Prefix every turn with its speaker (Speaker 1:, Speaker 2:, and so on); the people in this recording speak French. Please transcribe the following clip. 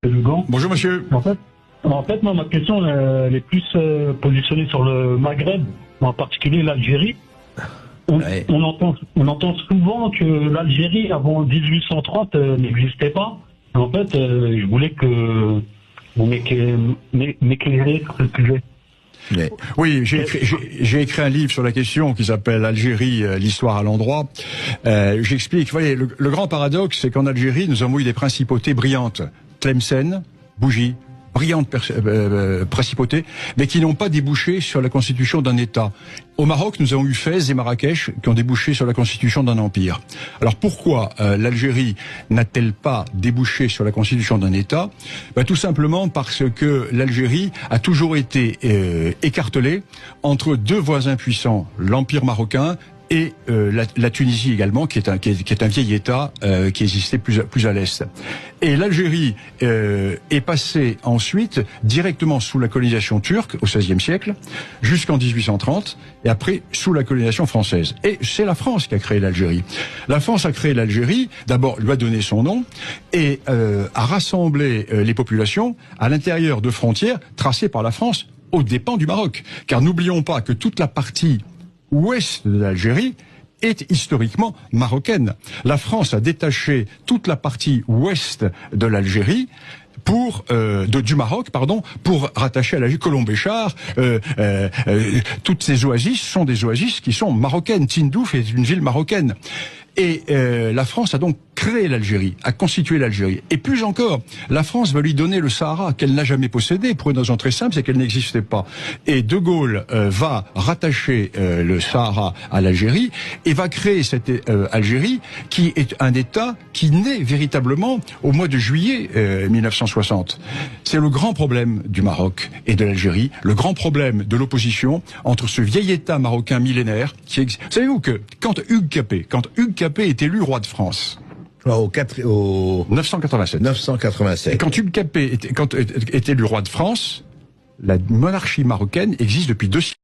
Speaker 1: Lugan.
Speaker 2: Bonjour monsieur.
Speaker 1: En fait, moi, ma question elle est plus positionnée sur le Maghreb, en particulier l'Algérie. On entend souvent que l'Algérie, avant 1830, n'existait pas. En fait, je voulais que vous m'éclairiez sur ce sujet.
Speaker 2: Oui, j'ai écrit un livre sur la question qui s'appelle Algérie, l'histoire à l'endroit. J'explique. Vous voyez, le grand paradoxe, c'est qu'en Algérie, nous avons eu des principautés brillantes. Tlemcen, Bougie, brillantes principautés, mais qui n'ont pas débouché sur la constitution d'un État. Au Maroc, nous avons eu Fès et Marrakech qui ont débouché sur la constitution d'un empire. Alors pourquoi l'Algérie n'a-t-elle pas débouché sur la constitution d'un État? Tout simplement parce que l'Algérie a toujours été écartelée entre deux voisins puissants, l'empire marocain et la Tunisie également, qui est un vieil État qui existait plus à l'est. Et l'Algérie est passée ensuite directement sous la colonisation turque au XVIe siècle, jusqu'en 1830, et après sous la colonisation française. Et c'est la France qui a créé l'Algérie. La France a créé l'Algérie, d'abord lui a donné son nom, et a rassemblé les populations à l'intérieur de frontières tracées par la France aux dépens du Maroc. Car n'oublions pas que toute la partie ouest de l'Algérie est historiquement marocaine. La France a détaché toute la partie ouest de l'Algérie du Maroc, pour rattacher à l'Algérie Colombéchar. Toutes ces oasis sont des oasis qui sont marocaines. Tindouf est une ville marocaine. Et la France a donc créé l'Algérie, a constitué l'Algérie. Et plus encore, la France va lui donner le Sahara, qu'elle n'a jamais possédé, pour une raison très simple, c'est qu'elle n'existait pas. Et De Gaulle va rattacher le Sahara à l'Algérie, et va créer cette Algérie, qui est un État qui naît véritablement au mois de juillet 1960. C'est le grand problème du Maroc et de l'Algérie, le grand problème de l'opposition entre ce vieil État marocain millénaire qui existe. Savez-vous que quand Hugues Capet est élu roi de France,
Speaker 3: au
Speaker 2: 987. Et quand Hugues Capet est élu roi de France, la monarchie marocaine existe depuis 2 siècles.